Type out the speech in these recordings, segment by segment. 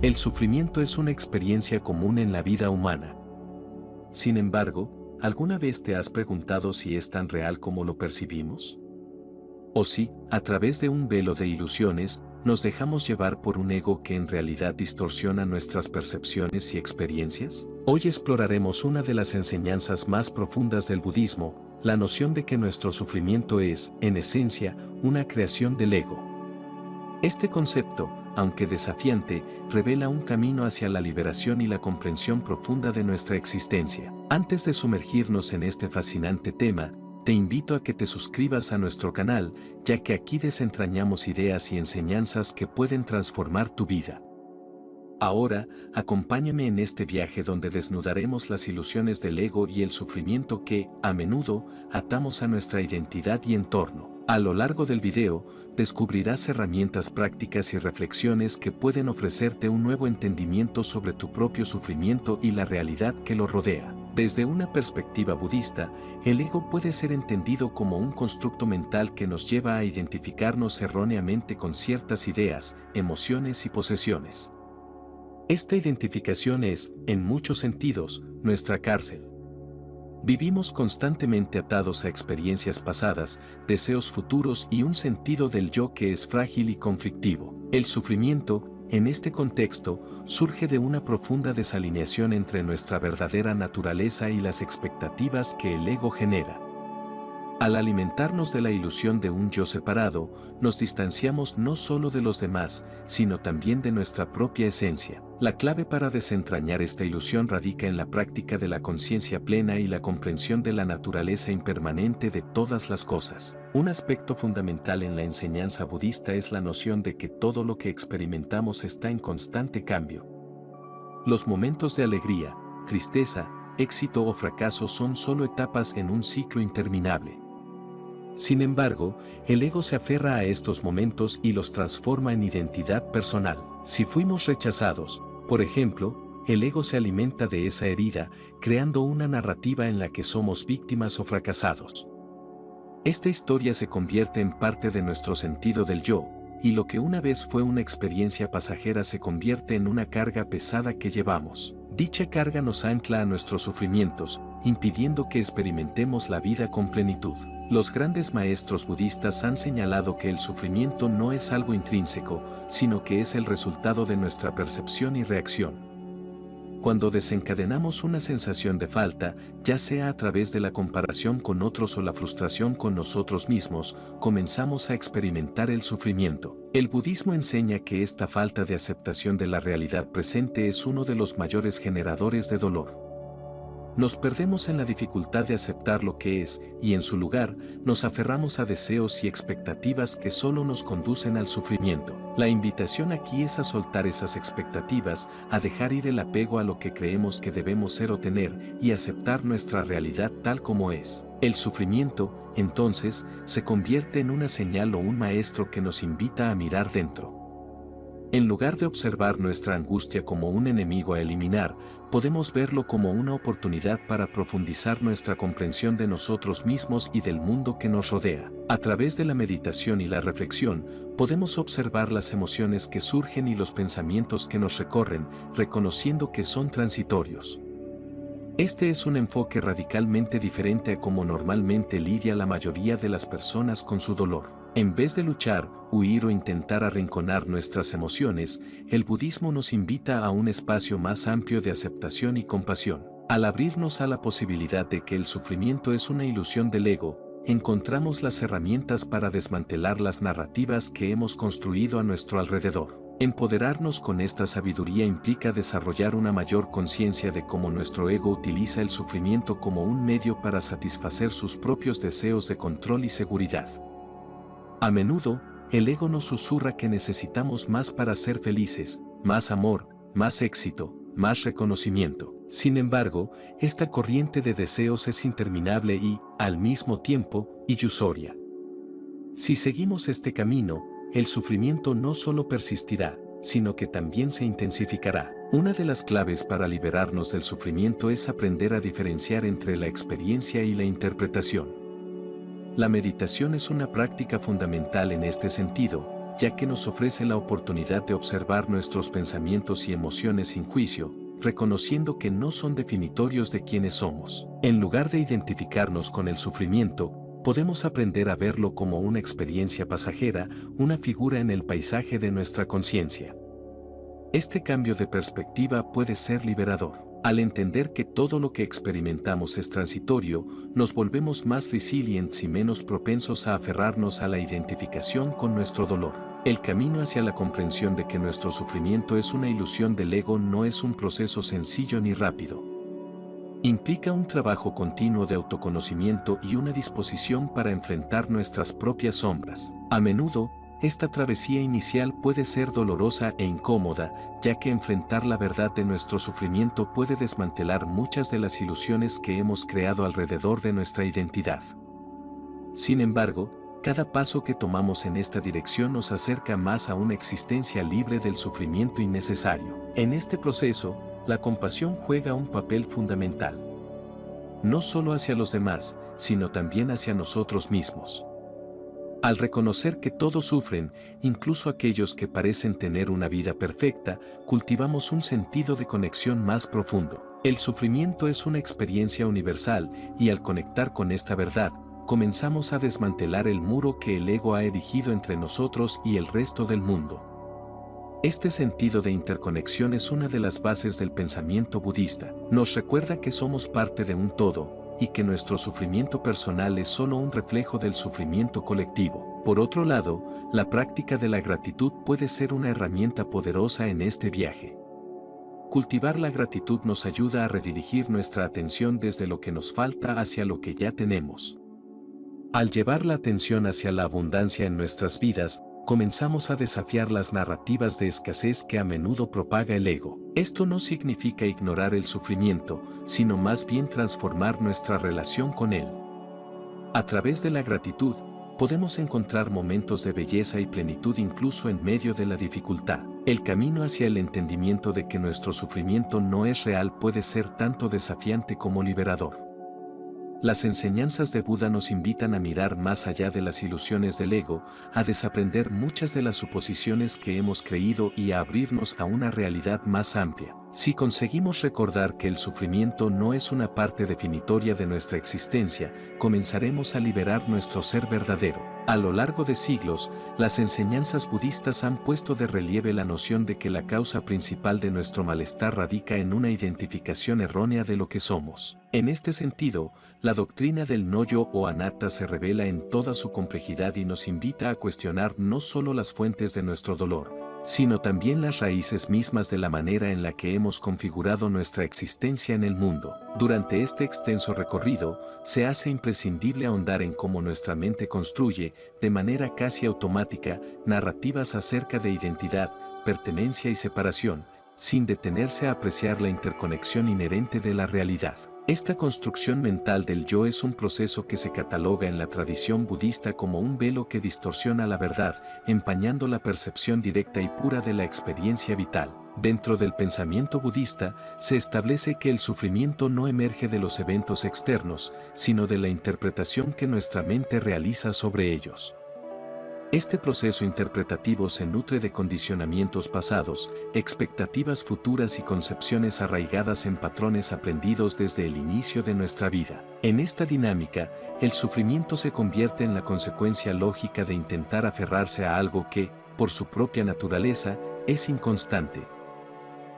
El sufrimiento es una experiencia común en la vida humana. Sin embargo, ¿alguna vez te has preguntado si es tan real como lo percibimos? O si, a través de un velo de ilusiones, nos dejamos llevar por un ego que en realidad distorsiona nuestras percepciones y experiencias? Hoy exploraremos una de las enseñanzas más profundas del budismo, la noción de que nuestro sufrimiento es, en esencia, una creación del ego. Este concepto, aunque desafiante, revela un camino hacia la liberación y la comprensión profunda de nuestra existencia. Antes de sumergirnos en este fascinante tema, te invito a que te suscribas a nuestro canal, ya que aquí desentrañamos ideas y enseñanzas que pueden transformar tu vida. Ahora, acompáñame en este viaje donde desnudaremos las ilusiones del ego y el sufrimiento que, a menudo, atamos a nuestra identidad y entorno. A lo largo del video, descubrirás herramientas prácticas y reflexiones que pueden ofrecerte un nuevo entendimiento sobre tu propio sufrimiento y la realidad que lo rodea. Desde una perspectiva budista, el ego puede ser entendido como un constructo mental que nos lleva a identificarnos erróneamente con ciertas ideas, emociones y posesiones. Esta identificación es, en muchos sentidos, nuestra cárcel. Vivimos constantemente atados a experiencias pasadas, deseos futuros y un sentido del yo que es frágil y conflictivo. El sufrimiento, en este contexto, surge de una profunda desalineación entre nuestra verdadera naturaleza y las expectativas que el ego genera. Al alimentarnos de la ilusión de un yo separado, nos distanciamos no solo de los demás, sino también de nuestra propia esencia. La clave para desentrañar esta ilusión radica en la práctica de la conciencia plena y la comprensión de la naturaleza impermanente de todas las cosas. Un aspecto fundamental en la enseñanza budista es la noción de que todo lo que experimentamos está en constante cambio. Los momentos de alegría, tristeza, éxito o fracaso son solo etapas en un ciclo interminable. Sin embargo, el ego se aferra a estos momentos y los transforma en identidad personal. Si fuimos rechazados, por ejemplo, el ego se alimenta de esa herida, creando una narrativa en la que somos víctimas o fracasados. Esta historia se convierte en parte de nuestro sentido del yo, y lo que una vez fue una experiencia pasajera se convierte en una carga pesada que llevamos. Dicha carga nos ancla a nuestros sufrimientos, impidiendo que experimentemos la vida con plenitud. Los grandes maestros budistas han señalado que el sufrimiento no es algo intrínseco, sino que es el resultado de nuestra percepción y reacción. Cuando desencadenamos una sensación de falta, ya sea a través de la comparación con otros o la frustración con nosotros mismos, comenzamos a experimentar el sufrimiento. El budismo enseña que esta falta de aceptación de la realidad presente es uno de los mayores generadores de dolor. Nos perdemos en la dificultad de aceptar lo que es, y en su lugar, nos aferramos a deseos y expectativas que solo nos conducen al sufrimiento. La invitación aquí es a soltar esas expectativas, a dejar ir el apego a lo que creemos que debemos ser o tener, y aceptar nuestra realidad tal como es. El sufrimiento, entonces, se convierte en una señal o un maestro que nos invita a mirar dentro. En lugar de observar nuestra angustia como un enemigo a eliminar, podemos verlo como una oportunidad para profundizar nuestra comprensión de nosotros mismos y del mundo que nos rodea. A través de la meditación y la reflexión, podemos observar las emociones que surgen y los pensamientos que nos recorren, reconociendo que son transitorios. Este es un enfoque radicalmente diferente a cómo normalmente lidia la mayoría de las personas con su dolor. En vez de luchar, huir o intentar arrinconar nuestras emociones, el budismo nos invita a un espacio más amplio de aceptación y compasión. Al abrirnos a la posibilidad de que el sufrimiento es una ilusión del ego, encontramos las herramientas para desmantelar las narrativas que hemos construido a nuestro alrededor. Empoderarnos con esta sabiduría implica desarrollar una mayor conciencia de cómo nuestro ego utiliza el sufrimiento como un medio para satisfacer sus propios deseos de control y seguridad. A menudo, el ego nos susurra que necesitamos más para ser felices, más amor, más éxito, más reconocimiento. Sin embargo, esta corriente de deseos es interminable y, al mismo tiempo, ilusoria. Si seguimos este camino, el sufrimiento no solo persistirá, sino que también se intensificará. Una de las claves para liberarnos del sufrimiento es aprender a diferenciar entre la experiencia y la interpretación. La meditación es una práctica fundamental en este sentido, ya que nos ofrece la oportunidad de observar nuestros pensamientos y emociones sin juicio, reconociendo que no son definitorios de quiénes somos. En lugar de identificarnos con el sufrimiento, podemos aprender a verlo como una experiencia pasajera, una figura en el paisaje de nuestra conciencia. Este cambio de perspectiva puede ser liberador. Al entender que todo lo que experimentamos es transitorio, nos volvemos más resilientes y menos propensos a aferrarnos a la identificación con nuestro dolor. El camino hacia la comprensión de que nuestro sufrimiento es una ilusión del ego no es un proceso sencillo ni rápido. Implica un trabajo continuo de autoconocimiento y una disposición para enfrentar nuestras propias sombras. A menudo, esta travesía inicial puede ser dolorosa e incómoda, ya que enfrentar la verdad de nuestro sufrimiento puede desmantelar muchas de las ilusiones que hemos creado alrededor de nuestra identidad. Sin embargo, cada paso que tomamos en esta dirección nos acerca más a una existencia libre del sufrimiento innecesario. En este proceso, la compasión juega un papel fundamental. No solo hacia los demás, sino también hacia nosotros mismos. Al reconocer que todos sufren, incluso aquellos que parecen tener una vida perfecta, cultivamos un sentido de conexión más profundo. El sufrimiento es una experiencia universal y al conectar con esta verdad, comenzamos a desmantelar el muro que el ego ha erigido entre nosotros y el resto del mundo. Este sentido de interconexión es una de las bases del pensamiento budista. Nos recuerda que somos parte de un todo, y que nuestro sufrimiento personal es solo un reflejo del sufrimiento colectivo. Por otro lado, la práctica de la gratitud puede ser una herramienta poderosa en este viaje. Cultivar la gratitud nos ayuda a redirigir nuestra atención desde lo que nos falta hacia lo que ya tenemos. Al llevar la atención hacia la abundancia en nuestras vidas, comenzamos a desafiar las narrativas de escasez que a menudo propaga el ego. Esto no significa ignorar el sufrimiento, sino más bien transformar nuestra relación con él. A través de la gratitud, podemos encontrar momentos de belleza y plenitud incluso en medio de la dificultad. El camino hacia el entendimiento de que nuestro sufrimiento no es real puede ser tanto desafiante como liberador. Las enseñanzas de Buda nos invitan a mirar más allá de las ilusiones del ego, a desaprender muchas de las suposiciones que hemos creído y a abrirnos a una realidad más amplia. Si conseguimos recordar que el sufrimiento no es una parte definitoria de nuestra existencia, comenzaremos a liberar nuestro ser verdadero. A lo largo de siglos, las enseñanzas budistas han puesto de relieve la noción de que la causa principal de nuestro malestar radica en una identificación errónea de lo que somos. En este sentido, la doctrina del no-yo o anatta se revela en toda su complejidad y nos invita a cuestionar no solo las fuentes de nuestro dolor, sino también las raíces mismas de la manera en la que hemos configurado nuestra existencia en el mundo. Durante este extenso recorrido, se hace imprescindible ahondar en cómo nuestra mente construye, de manera casi automática, narrativas acerca de identidad, pertenencia y separación, sin detenerse a apreciar la interconexión inherente de la realidad. Esta construcción mental del yo es un proceso que se cataloga en la tradición budista como un velo que distorsiona la verdad, empañando la percepción directa y pura de la experiencia vital. Dentro del pensamiento budista, se establece que el sufrimiento no emerge de los eventos externos, sino de la interpretación que nuestra mente realiza sobre ellos. Este proceso interpretativo se nutre de condicionamientos pasados, expectativas futuras y concepciones arraigadas en patrones aprendidos desde el inicio de nuestra vida. En esta dinámica, el sufrimiento se convierte en la consecuencia lógica de intentar aferrarse a algo que, por su propia naturaleza, es inconstante.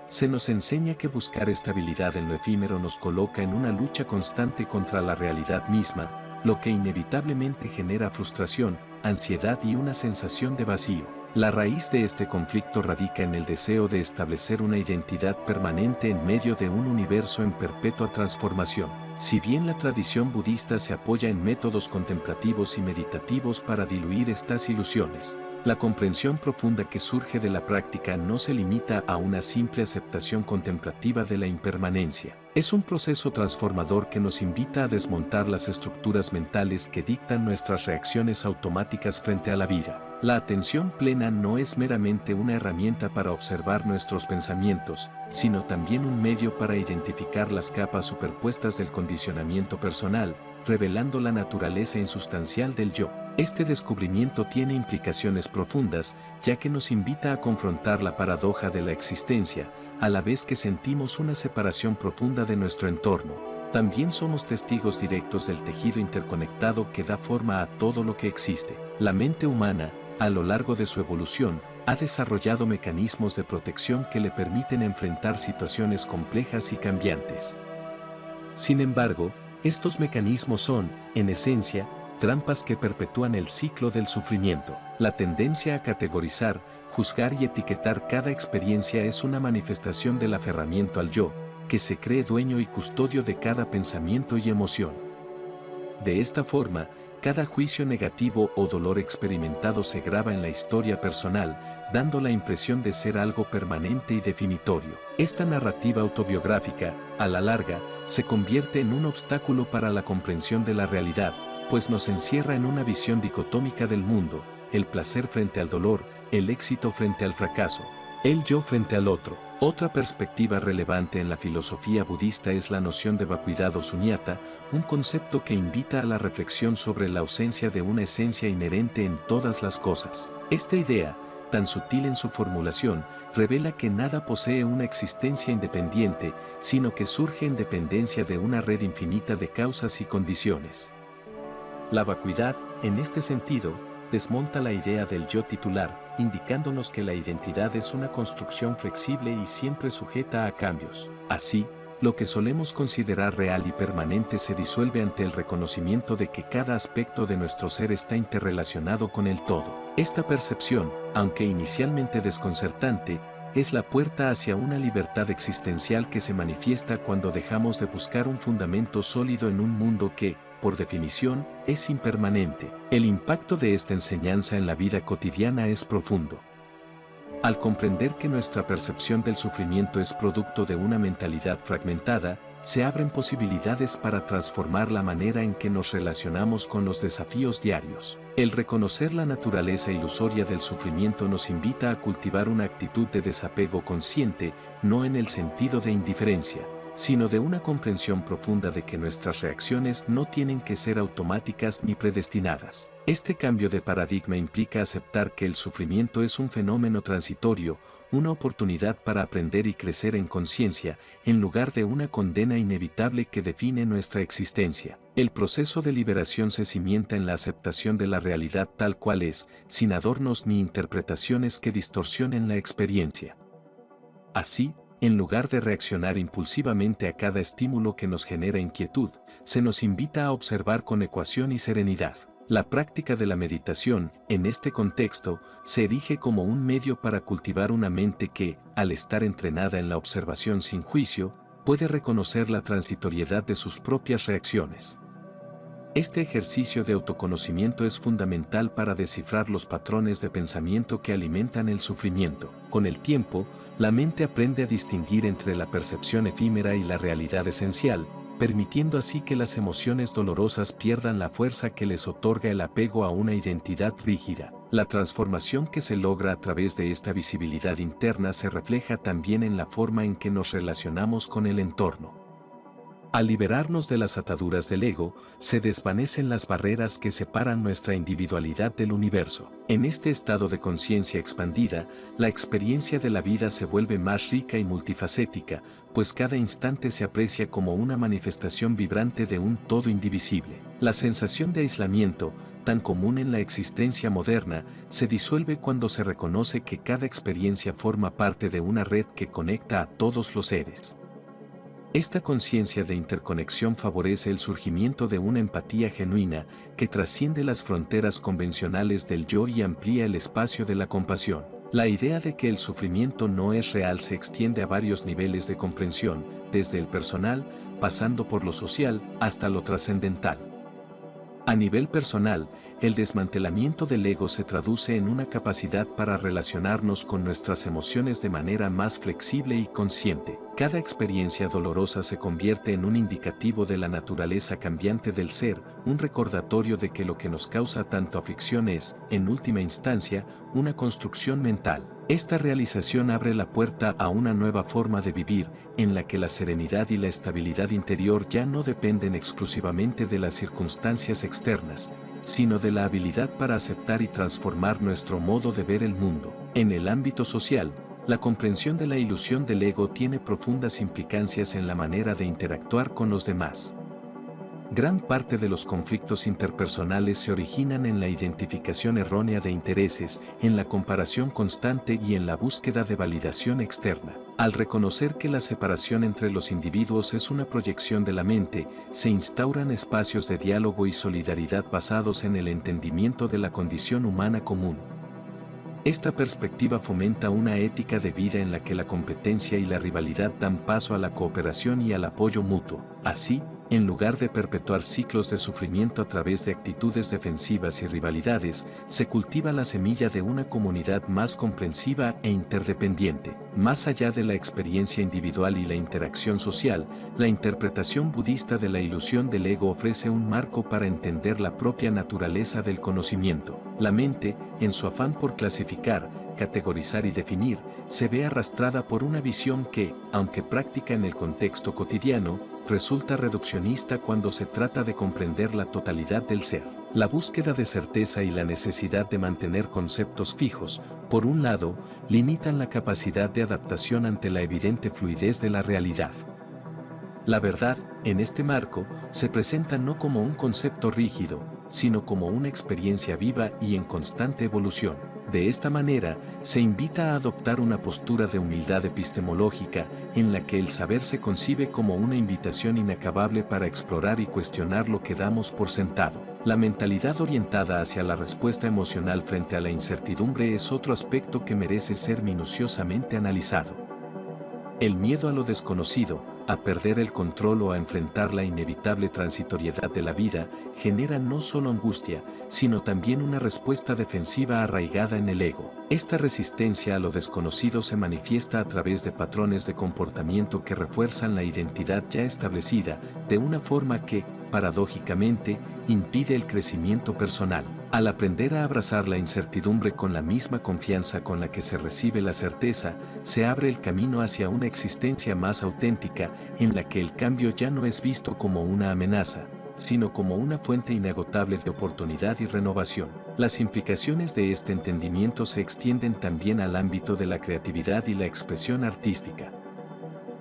Se nos enseña que buscar estabilidad en lo efímero nos coloca en una lucha constante contra la realidad misma, lo que inevitablemente genera frustración, ansiedad y una sensación de vacío. La raíz de este conflicto radica en el deseo de establecer una identidad permanente en medio de un universo en perpetua transformación. Si bien la tradición budista se apoya en métodos contemplativos y meditativos para diluir estas ilusiones, la comprensión profunda que surge de la práctica no se limita a una simple aceptación contemplativa de la impermanencia. Es un proceso transformador que nos invita a desmontar las estructuras mentales que dictan nuestras reacciones automáticas frente a la vida. La atención plena no es meramente una herramienta para observar nuestros pensamientos, sino también un medio para identificar las capas superpuestas del condicionamiento personal, revelando la naturaleza insustancial del yo. Este descubrimiento tiene implicaciones profundas, ya que nos invita a confrontar la paradoja de la existencia, a la vez que sentimos una separación profunda de nuestro entorno. También somos testigos directos del tejido interconectado que da forma a todo lo que existe. La mente humana, a lo largo de su evolución, ha desarrollado mecanismos de protección que le permiten enfrentar situaciones complejas y cambiantes. Sin embargo, estos mecanismos son, en esencia, trampas que perpetúan el ciclo del sufrimiento. La tendencia a categorizar, juzgar y etiquetar cada experiencia es una manifestación del aferramiento al yo, que se cree dueño y custodio de cada pensamiento y emoción. De esta forma, cada juicio negativo o dolor experimentado se graba en la historia personal, dando la impresión de ser algo permanente y definitorio. Esta narrativa autobiográfica, a la larga, se convierte en un obstáculo para la comprensión de la realidad, pues nos encierra en una visión dicotómica del mundo, el placer frente al dolor, el éxito frente al fracaso, el yo frente al otro. Otra perspectiva relevante en la filosofía budista es la noción de vacuidad o suñata, un concepto que invita a la reflexión sobre la ausencia de una esencia inherente en todas las cosas. Esta idea, tan sutil en su formulación, revela que nada posee una existencia independiente, sino que surge en dependencia de una red infinita de causas y condiciones. La vacuidad, en este sentido, desmonta la idea del yo titular, indicándonos que la identidad es una construcción flexible y siempre sujeta a cambios. Así, lo que solemos considerar real y permanente se disuelve ante el reconocimiento de que cada aspecto de nuestro ser está interrelacionado con el todo. Esta percepción, aunque inicialmente desconcertante, es la puerta hacia una libertad existencial que se manifiesta cuando dejamos de buscar un fundamento sólido en un mundo que, por definición, es impermanente. El impacto de esta enseñanza en la vida cotidiana es profundo. Al comprender que nuestra percepción del sufrimiento es producto de una mentalidad fragmentada, se abren posibilidades para transformar la manera en que nos relacionamos con los desafíos diarios. El reconocer la naturaleza ilusoria del sufrimiento nos invita a cultivar una actitud de desapego consciente, no en el sentido de indiferencia, sino de una comprensión profunda de que nuestras reacciones no tienen que ser automáticas ni predestinadas. Este cambio de paradigma implica aceptar que el sufrimiento es un fenómeno transitorio, una oportunidad para aprender y crecer en conciencia, en lugar de una condena inevitable que define nuestra existencia. El proceso de liberación se cimienta en la aceptación de la realidad tal cual es, sin adornos ni interpretaciones que distorsionen la experiencia. Así, en lugar de reaccionar impulsivamente a cada estímulo que nos genera inquietud, se nos invita a observar con ecuación y serenidad. La práctica de la meditación, en este contexto, se erige como un medio para cultivar una mente que, al estar entrenada en la observación sin juicio, puede reconocer la transitoriedad de sus propias reacciones. Este ejercicio de autoconocimiento es fundamental para descifrar los patrones de pensamiento que alimentan el sufrimiento. Con el tiempo, la mente aprende a distinguir entre la percepción efímera y la realidad esencial, permitiendo así que las emociones dolorosas pierdan la fuerza que les otorga el apego a una identidad rígida. La transformación que se logra a través de esta visibilidad interna se refleja también en la forma en que nos relacionamos con el entorno. Al liberarnos de las ataduras del ego, se desvanecen las barreras que separan nuestra individualidad del universo. En este estado de conciencia expandida, la experiencia de la vida se vuelve más rica y multifacética, pues cada instante se aprecia como una manifestación vibrante de un todo indivisible. La sensación de aislamiento, tan común en la existencia moderna, se disuelve cuando se reconoce que cada experiencia forma parte de una red que conecta a todos los seres. Esta conciencia de interconexión favorece el surgimiento de una empatía genuina que trasciende las fronteras convencionales del yo y amplía el espacio de la compasión. La idea de que el sufrimiento no es real se extiende a varios niveles de comprensión, desde el personal, pasando por lo social, hasta lo trascendental. A nivel personal, el desmantelamiento del ego se traduce en una capacidad para relacionarnos con nuestras emociones de manera más flexible y consciente. Cada experiencia dolorosa se convierte en un indicativo de la naturaleza cambiante del ser, un recordatorio de que lo que nos causa tanto aflicción es, en última instancia, una construcción mental. Esta realización abre la puerta a una nueva forma de vivir, en la que la serenidad y la estabilidad interior ya no dependen exclusivamente de las circunstancias externas, sino de la habilidad para aceptar y transformar nuestro modo de ver el mundo. En el ámbito social, la comprensión de la ilusión del ego tiene profundas implicancias en la manera de interactuar con los demás. Gran parte de los conflictos interpersonales se originan en la identificación errónea de intereses, en la comparación constante y en la búsqueda de validación externa. Al reconocer que la separación entre los individuos es una proyección de la mente, se instauran espacios de diálogo y solidaridad basados en el entendimiento de la condición humana común. Esta perspectiva fomenta una ética de vida en la que la competencia y la rivalidad dan paso a la cooperación y al apoyo mutuo. Así, en lugar de perpetuar ciclos de sufrimiento a través de actitudes defensivas y rivalidades, se cultiva la semilla de una comunidad más comprensiva e interdependiente. Más allá de la experiencia individual y la interacción social, la interpretación budista de la ilusión del ego ofrece un marco para entender la propia naturaleza del conocimiento. La mente, en su afán por clasificar, categorizar y definir, se ve arrastrada por una visión que, aunque práctica en el contexto cotidiano, resulta reduccionista cuando se trata de comprender la totalidad del ser. La búsqueda de certeza y la necesidad de mantener conceptos fijos, por un lado, limitan la capacidad de adaptación ante la evidente fluidez de la realidad. La verdad, en este marco, se presenta no como un concepto rígido, sino como una experiencia viva y en constante evolución. De esta manera, se invita a adoptar una postura de humildad epistemológica, en la que el saber se concibe como una invitación inacabable para explorar y cuestionar lo que damos por sentado. La mentalidad orientada hacia la respuesta emocional frente a la incertidumbre es otro aspecto que merece ser minuciosamente analizado. El miedo a lo desconocido, a perder el control o a enfrentar la inevitable transitoriedad de la vida, genera no solo angustia, sino también una respuesta defensiva arraigada en el ego. Esta resistencia a lo desconocido se manifiesta a través de patrones de comportamiento que refuerzan la identidad ya establecida, de una forma que, paradójicamente, impide el crecimiento personal. Al aprender a abrazar la incertidumbre con la misma confianza con la que se recibe la certeza, se abre el camino hacia una existencia más auténtica, en la que el cambio ya no es visto como una amenaza, sino como una fuente inagotable de oportunidad y renovación. Las implicaciones de este entendimiento se extienden también al ámbito de la creatividad y la expresión artística.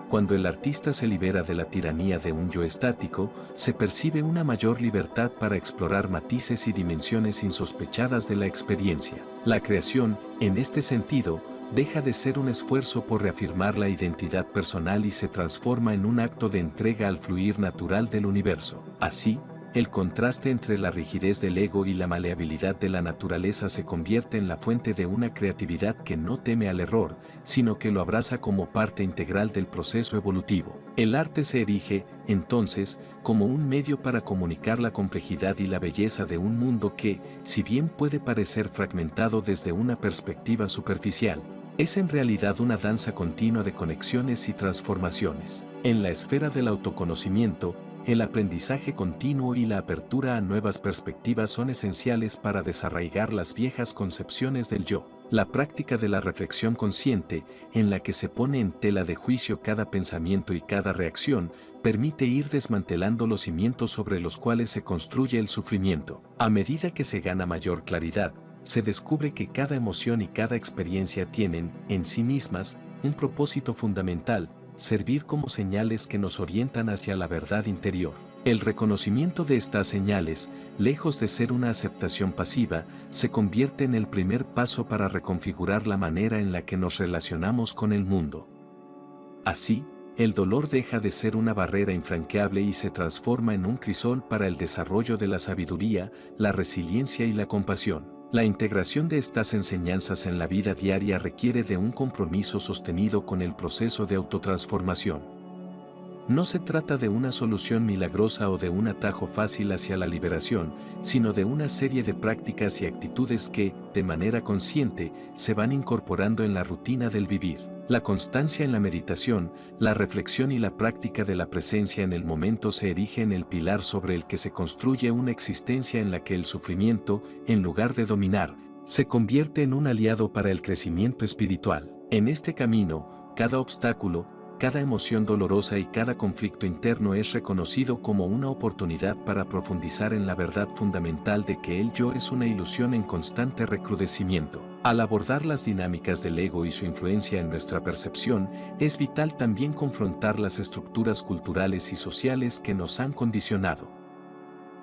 Cuando el artista se libera de la tiranía de un yo estático, se percibe una mayor libertad para explorar matices y dimensiones insospechadas de la experiencia. La creación, en este sentido, deja de ser un esfuerzo por reafirmar la identidad personal y se transforma en un acto de entrega al fluir natural del universo. Así, el contraste entre la rigidez del ego y la maleabilidad de la naturaleza se convierte en la fuente de una creatividad que no teme al error, sino que lo abraza como parte integral del proceso evolutivo. El arte se erige, entonces, como un medio para comunicar la complejidad y la belleza de un mundo que, si bien puede parecer fragmentado desde una perspectiva superficial, es en realidad una danza continua de conexiones y transformaciones. En la esfera del autoconocimiento, el aprendizaje continuo y la apertura a nuevas perspectivas son esenciales para desarraigar las viejas concepciones del yo. La práctica de la reflexión consciente, en la que se pone en tela de juicio cada pensamiento y cada reacción, permite ir desmantelando los cimientos sobre los cuales se construye el sufrimiento. A medida que se gana mayor claridad, se descubre que cada emoción y cada experiencia tienen, en sí mismas, un propósito fundamental: servir como señales que nos orientan hacia la verdad interior. El reconocimiento de estas señales, lejos de ser una aceptación pasiva, se convierte en el primer paso para reconfigurar la manera en la que nos relacionamos con el mundo. Así, el dolor deja de ser una barrera infranqueable y se transforma en un crisol para el desarrollo de la sabiduría, la resiliencia y la compasión. La integración de estas enseñanzas en la vida diaria requiere de un compromiso sostenido con el proceso de autotransformación. No se trata de una solución milagrosa o de un atajo fácil hacia la liberación, sino de una serie de prácticas y actitudes que, de manera consciente, se van incorporando en la rutina del vivir. La constancia en la meditación, la reflexión y la práctica de la presencia en el momento se erige en el pilar sobre el que se construye una existencia en la que el sufrimiento, en lugar de dominar, se convierte en un aliado para el crecimiento espiritual. En este camino, cada obstáculo, cada emoción dolorosa y cada conflicto interno es reconocido como una oportunidad para profundizar en la verdad fundamental de que el yo es una ilusión en constante recrudecimiento. Al abordar las dinámicas del ego y su influencia en nuestra percepción, es vital también confrontar las estructuras culturales y sociales que nos han condicionado.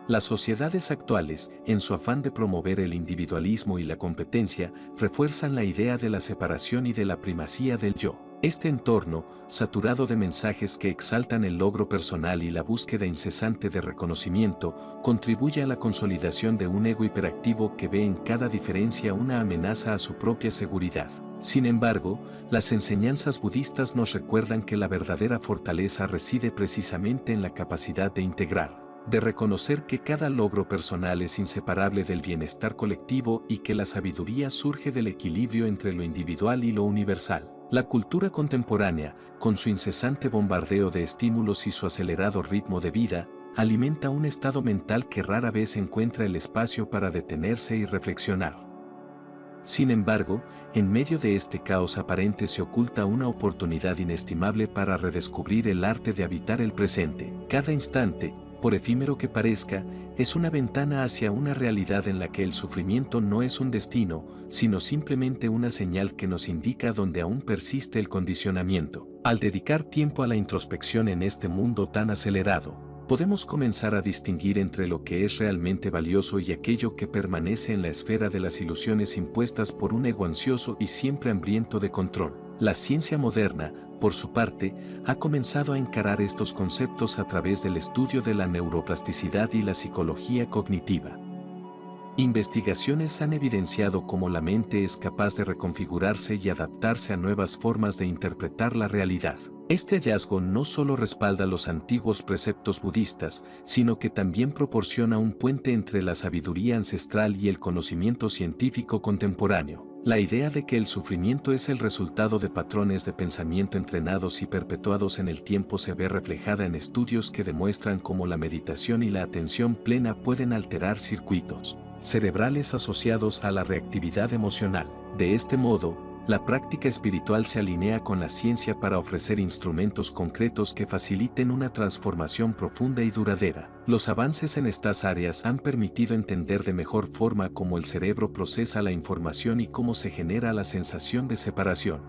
Las sociedades actuales, en su afán de promover el individualismo y la competencia, refuerzan la idea de la separación y de la primacía del yo. Este entorno, saturado de mensajes que exaltan el logro personal y la búsqueda incesante de reconocimiento, contribuye a la consolidación de un ego hiperactivo que ve en cada diferencia una amenaza a su propia seguridad. Sin embargo, las enseñanzas budistas nos recuerdan que la verdadera fortaleza reside precisamente en la capacidad de integrar, de reconocer que cada logro personal es inseparable del bienestar colectivo y que la sabiduría surge del equilibrio entre lo individual y lo universal. La cultura contemporánea, con su incesante bombardeo de estímulos y su acelerado ritmo de vida, alimenta un estado mental que rara vez encuentra el espacio para detenerse y reflexionar. Sin embargo, en medio de este caos aparente se oculta una oportunidad inestimable para redescubrir el arte de habitar el presente. Cada instante, por efímero que parezca, es una ventana hacia una realidad en la que el sufrimiento no es un destino, sino simplemente una señal que nos indica dónde aún persiste el condicionamiento. Al dedicar tiempo a la introspección en este mundo tan acelerado, podemos comenzar a distinguir entre lo que es realmente valioso y aquello que permanece en la esfera de las ilusiones impuestas por un ego ansioso y siempre hambriento de control. La ciencia moderna, por su parte, ha comenzado a encarar estos conceptos a través del estudio de la neuroplasticidad y la psicología cognitiva. Investigaciones han evidenciado cómo la mente es capaz de reconfigurarse y adaptarse a nuevas formas de interpretar la realidad. Este hallazgo no solo respalda los antiguos preceptos budistas, sino que también proporciona un puente entre la sabiduría ancestral y el conocimiento científico contemporáneo. La idea de que el sufrimiento es el resultado de patrones de pensamiento entrenados y perpetuados en el tiempo se ve reflejada en estudios que demuestran cómo la meditación y la atención plena pueden alterar circuitos cerebrales asociados a la reactividad emocional. De este modo, la práctica espiritual se alinea con la ciencia para ofrecer instrumentos concretos que faciliten una transformación profunda y duradera. Los avances en estas áreas han permitido entender de mejor forma cómo el cerebro procesa la información y cómo se genera la sensación de separación.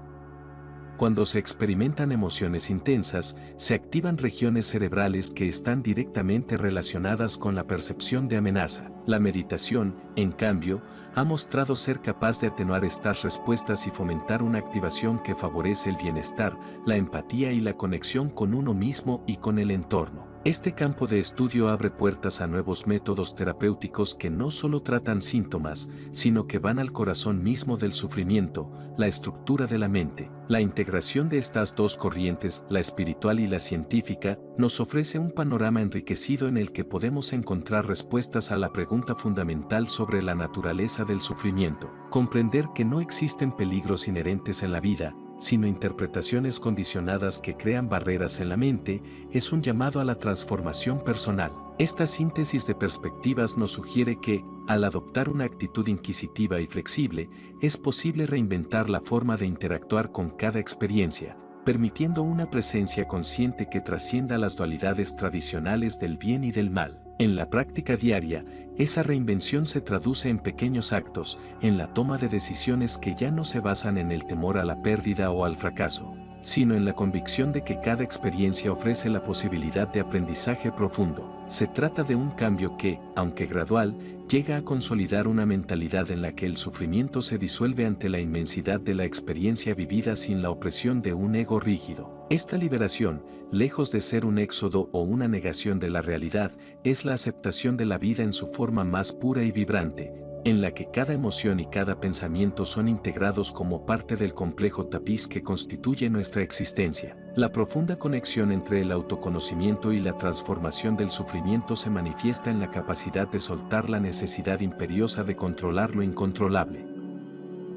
Cuando se experimentan emociones intensas, se activan regiones cerebrales que están directamente relacionadas con la percepción de amenaza. La meditación, en cambio, ha mostrado ser capaz de atenuar estas respuestas y fomentar una activación que favorece el bienestar, la empatía y la conexión con uno mismo y con el entorno. Este campo de estudio abre puertas a nuevos métodos terapéuticos que no solo tratan síntomas, sino que van al corazón mismo del sufrimiento, la estructura de la mente. La integración de estas dos corrientes, la espiritual y la científica, nos ofrece un panorama enriquecido en el que podemos encontrar respuestas a la pregunta fundamental sobre la naturaleza del sufrimiento. Comprender que no existen peligros inherentes en la vida, sino interpretaciones condicionadas que crean barreras en la mente, es un llamado a la transformación personal. Esta síntesis de perspectivas nos sugiere que, al adoptar una actitud inquisitiva y flexible, es posible reinventar la forma de interactuar con cada experiencia, permitiendo una presencia consciente que trascienda las dualidades tradicionales del bien y del mal. En la práctica diaria, esa reinvención se traduce en pequeños actos, en la toma de decisiones que ya no se basan en el temor a la pérdida o al fracaso, sino en la convicción de que cada experiencia ofrece la posibilidad de aprendizaje profundo. Se trata de un cambio que, aunque gradual, llega a consolidar una mentalidad en la que el sufrimiento se disuelve ante la inmensidad de la experiencia vivida sin la opresión de un ego rígido. Esta liberación, lejos de ser un éxodo o una negación de la realidad, es la aceptación de la vida en su forma más pura y vibrante, en la que cada emoción y cada pensamiento son integrados como parte del complejo tapiz que constituye nuestra existencia. La profunda conexión entre el autoconocimiento y la transformación del sufrimiento se manifiesta en la capacidad de soltar la necesidad imperiosa de controlar lo incontrolable.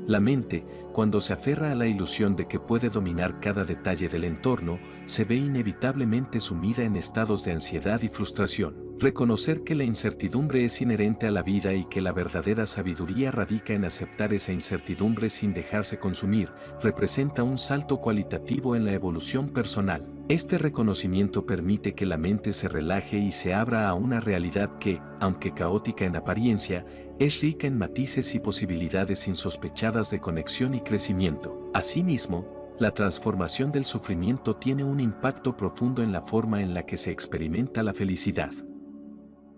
La mente, cuando se aferra a la ilusión de que puede dominar cada detalle del entorno, se ve inevitablemente sumida en estados de ansiedad y frustración. Reconocer que la incertidumbre es inherente a la vida y que la verdadera sabiduría radica en aceptar esa incertidumbre sin dejarse consumir, representa un salto cualitativo en la evolución personal. Este reconocimiento permite que la mente se relaje y se abra a una realidad que, aunque caótica en apariencia, es rica en matices y posibilidades insospechadas de conexión y crecimiento. Asimismo, la transformación del sufrimiento tiene un impacto profundo en la forma en la que se experimenta la felicidad.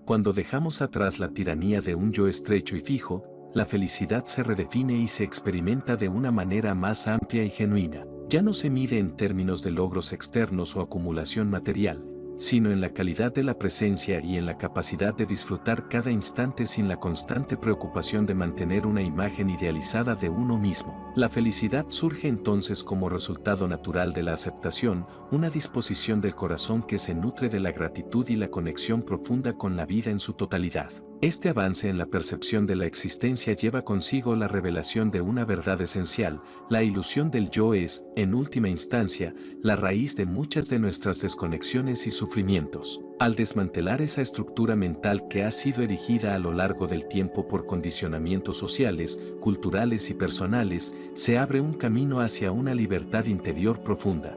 Cuando dejamos atrás la tiranía de un yo estrecho y fijo, la felicidad se redefine y se experimenta de una manera más amplia y genuina. Ya no se mide en términos de logros externos o acumulación material, sino en la calidad de la presencia y en la capacidad de disfrutar cada instante sin la constante preocupación de mantener una imagen idealizada de uno mismo. La felicidad surge entonces como resultado natural de la aceptación, una disposición del corazón que se nutre de la gratitud y la conexión profunda con la vida en su totalidad. Este avance en la percepción de la existencia lleva consigo la revelación de una verdad esencial: la ilusión del yo es, en última instancia, la raíz de muchas de nuestras desconexiones y sufrimientos. Al desmantelar esa estructura mental que ha sido erigida a lo largo del tiempo por condicionamientos sociales, culturales y personales, se abre un camino hacia una libertad interior profunda.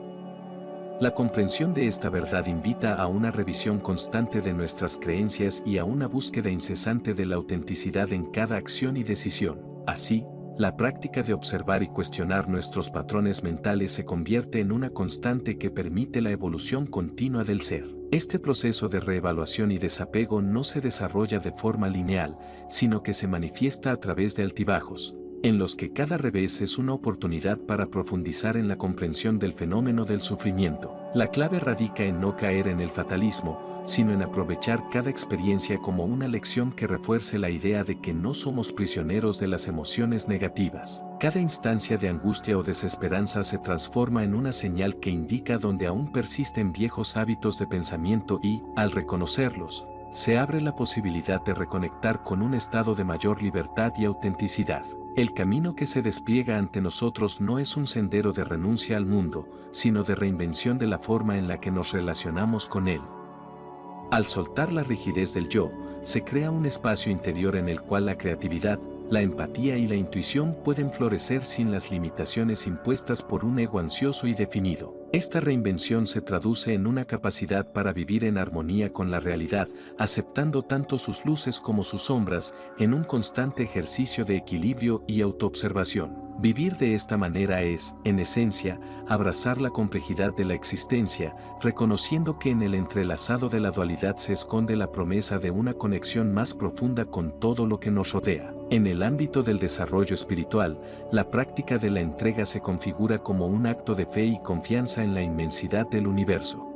La comprensión de esta verdad invita a una revisión constante de nuestras creencias y a una búsqueda incesante de la autenticidad en cada acción y decisión. Así, la práctica de observar y cuestionar nuestros patrones mentales se convierte en una constante que permite la evolución continua del ser. Este proceso de reevaluación y desapego no se desarrolla de forma lineal, sino que se manifiesta a través de altibajos, en los que cada revés es una oportunidad para profundizar en la comprensión del fenómeno del sufrimiento. La clave radica en no caer en el fatalismo, sino en aprovechar cada experiencia como una lección que refuerce la idea de que no somos prisioneros de las emociones negativas. Cada instancia de angustia o desesperanza se transforma en una señal que indica dónde aún persisten viejos hábitos de pensamiento y, al reconocerlos, se abre la posibilidad de reconectar con un estado de mayor libertad y autenticidad. El camino que se despliega ante nosotros no es un sendero de renuncia al mundo, sino de reinvención de la forma en la que nos relacionamos con él. Al soltar la rigidez del yo, se crea un espacio interior en el cual la creatividad, la empatía y la intuición pueden florecer sin las limitaciones impuestas por un ego ansioso y definido. Esta reinvención se traduce en una capacidad para vivir en armonía con la realidad, aceptando tanto sus luces como sus sombras, en un constante ejercicio de equilibrio y autoobservación. Vivir de esta manera es, en esencia, abrazar la complejidad de la existencia, reconociendo que en el entrelazado de la dualidad se esconde la promesa de una conexión más profunda con todo lo que nos rodea. En el ámbito del desarrollo espiritual, la práctica de la entrega se configura como un acto de fe y confianza en la inmensidad del universo.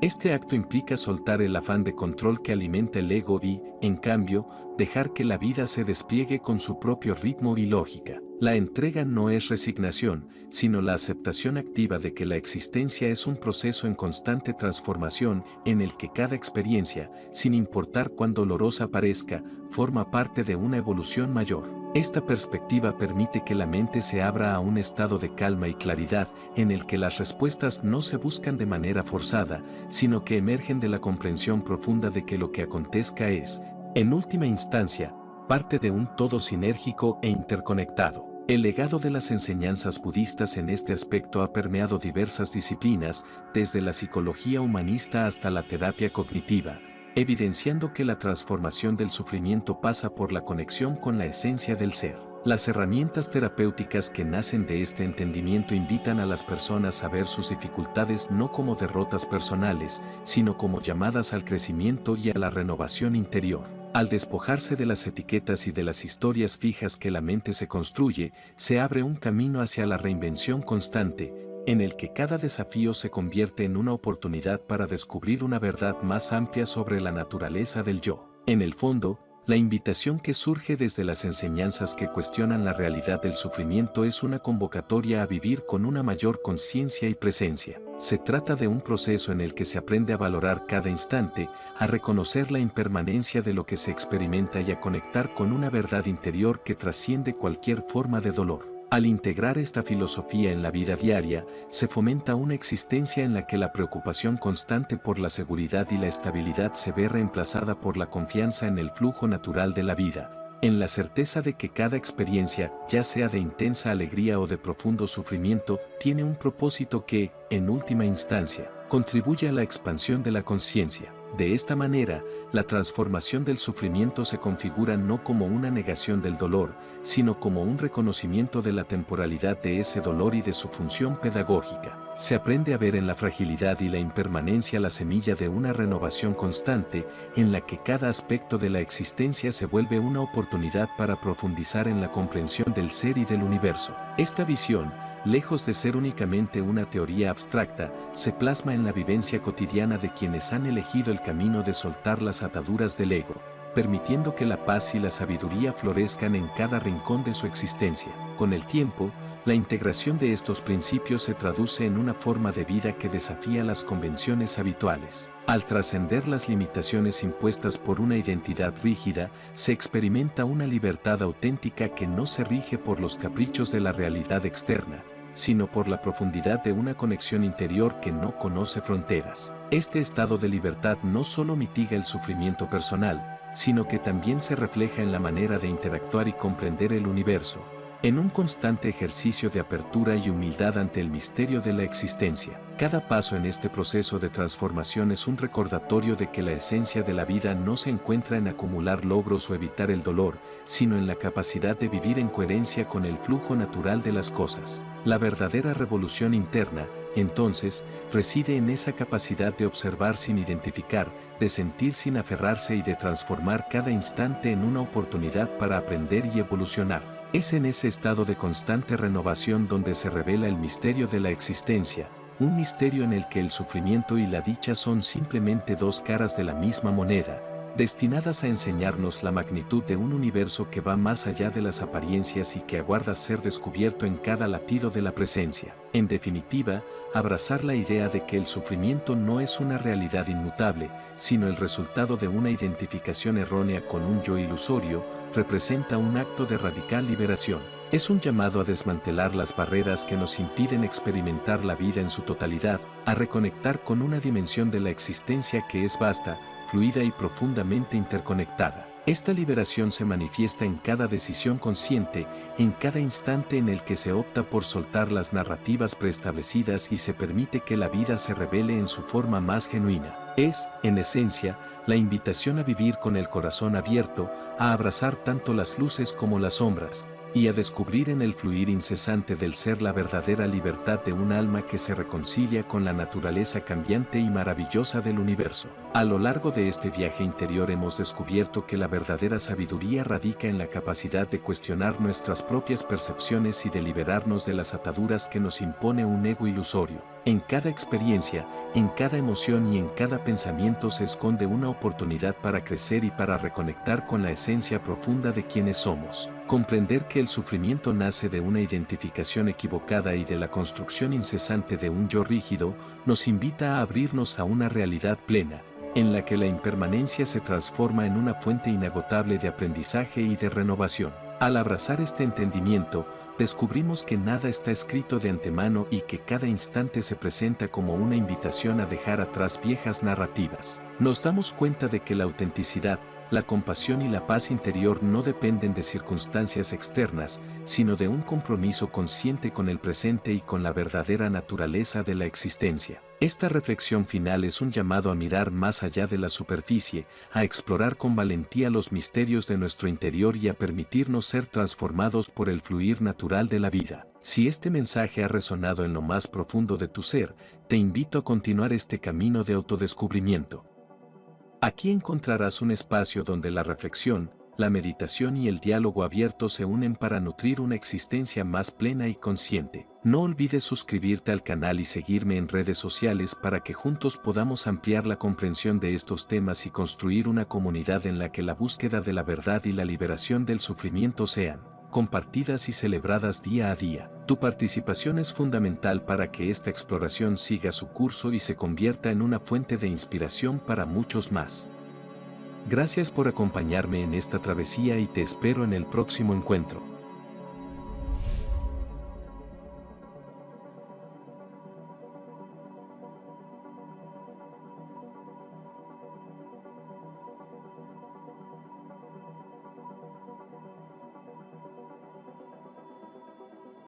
Este acto implica soltar el afán de control que alimenta el ego y, en cambio, dejar que la vida se despliegue con su propio ritmo y lógica. La entrega no es resignación, sino la aceptación activa de que la existencia es un proceso en constante transformación en el que cada experiencia, sin importar cuán dolorosa parezca, forma parte de una evolución mayor. Esta perspectiva permite que la mente se abra a un estado de calma y claridad en el que las respuestas no se buscan de manera forzada, sino que emergen de la comprensión profunda de que lo que acontezca es, en última instancia, parte de un todo sinérgico e interconectado. El legado de las enseñanzas budistas en este aspecto ha permeado diversas disciplinas, desde la psicología humanista hasta la terapia cognitiva, evidenciando que la transformación del sufrimiento pasa por la conexión con la esencia del ser. Las herramientas terapéuticas que nacen de este entendimiento invitan a las personas a ver sus dificultades no como derrotas personales, sino como llamadas al crecimiento y a la renovación interior. Al despojarse de las etiquetas y de las historias fijas que la mente se construye, se abre un camino hacia la reinvención constante, en el que cada desafío se convierte en una oportunidad para descubrir una verdad más amplia sobre la naturaleza del yo. En el fondo, la invitación que surge desde las enseñanzas que cuestionan la realidad del sufrimiento es una convocatoria a vivir con una mayor conciencia y presencia. Se trata de un proceso en el que se aprende a valorar cada instante, a reconocer la impermanencia de lo que se experimenta y a conectar con una verdad interior que trasciende cualquier forma de dolor. Al integrar esta filosofía en la vida diaria, se fomenta una existencia en la que la preocupación constante por la seguridad y la estabilidad se ve reemplazada por la confianza en el flujo natural de la vida, en la certeza de que cada experiencia, ya sea de intensa alegría o de profundo sufrimiento, tiene un propósito que, en última instancia, contribuye a la expansión de la conciencia. De esta manera, la transformación del sufrimiento se configura no como una negación del dolor, sino como un reconocimiento de la temporalidad de ese dolor y de su función pedagógica. Se aprende a ver en la fragilidad y la impermanencia la semilla de una renovación constante, en la que cada aspecto de la existencia se vuelve una oportunidad para profundizar en la comprensión del ser y del universo. Esta visión, lejos de ser únicamente una teoría abstracta, se plasma en la vivencia cotidiana de quienes han elegido el camino de soltar las ataduras del ego, permitiendo que la paz y la sabiduría florezcan en cada rincón de su existencia. Con el tiempo, la integración de estos principios se traduce en una forma de vida que desafía las convenciones habituales. Al trascender las limitaciones impuestas por una identidad rígida, se experimenta una libertad auténtica que no se rige por los caprichos de la realidad externa, sino por la profundidad de una conexión interior que no conoce fronteras. Este estado de libertad no solo mitiga el sufrimiento personal, sino que también se refleja en la manera de interactuar y comprender el universo, en un constante ejercicio de apertura y humildad ante el misterio de la existencia. Cada paso en este proceso de transformación es un recordatorio de que la esencia de la vida no se encuentra en acumular logros o evitar el dolor, sino en la capacidad de vivir en coherencia con el flujo natural de las cosas. La verdadera revolución interna, entonces, reside en esa capacidad de observar sin identificar, de sentir sin aferrarse y de transformar cada instante en una oportunidad para aprender y evolucionar. Es en ese estado de constante renovación donde se revela el misterio de la existencia, un misterio en el que el sufrimiento y la dicha son simplemente dos caras de la misma moneda, destinadas a enseñarnos la magnitud de un universo que va más allá de las apariencias y que aguarda ser descubierto en cada latido de la presencia. En definitiva, abrazar la idea de que el sufrimiento no es una realidad inmutable, sino el resultado de una identificación errónea con un yo ilusorio, representa un acto de radical liberación. Es un llamado a desmantelar las barreras que nos impiden experimentar la vida en su totalidad, a reconectar con una dimensión de la existencia que es vasta, fluida y profundamente interconectada. Esta liberación se manifiesta en cada decisión consciente, en cada instante en el que se opta por soltar las narrativas preestablecidas y se permite que la vida se revele en su forma más genuina. Es, en esencia, la invitación a vivir con el corazón abierto, a abrazar tanto las luces como las sombras, y a descubrir en el fluir incesante del ser la verdadera libertad de un alma que se reconcilia con la naturaleza cambiante y maravillosa del universo. A lo largo de este viaje interior hemos descubierto que la verdadera sabiduría radica en la capacidad de cuestionar nuestras propias percepciones y de liberarnos de las ataduras que nos impone un ego ilusorio. En cada experiencia, en cada emoción y en cada pensamiento se esconde una oportunidad para crecer y para reconectar con la esencia profunda de quienes somos. Comprender que el sufrimiento nace de una identificación equivocada y de la construcción incesante de un yo rígido, nos invita a abrirnos a una realidad plena, en la que la impermanencia se transforma en una fuente inagotable de aprendizaje y de renovación. Al abrazar este entendimiento, descubrimos que nada está escrito de antemano y que cada instante se presenta como una invitación a dejar atrás viejas narrativas. Nos damos cuenta de que la autenticidad, la compasión y la paz interior no dependen de circunstancias externas, sino de un compromiso consciente con el presente y con la verdadera naturaleza de la existencia. Esta reflexión final es un llamado a mirar más allá de la superficie, a explorar con valentía los misterios de nuestro interior y a permitirnos ser transformados por el fluir natural de la vida. Si este mensaje ha resonado en lo más profundo de tu ser, te invito a continuar este camino de autodescubrimiento. Aquí encontrarás un espacio donde la reflexión, la meditación y el diálogo abierto se unen para nutrir una existencia más plena y consciente. No olvides suscribirte al canal y seguirme en redes sociales para que juntos podamos ampliar la comprensión de estos temas y construir una comunidad en la que la búsqueda de la verdad y la liberación del sufrimiento sean compartidas y celebradas día a día. Tu participación es fundamental para que esta exploración siga su curso y se convierta en una fuente de inspiración para muchos más. Gracias por acompañarme en esta travesía y te espero en el próximo encuentro.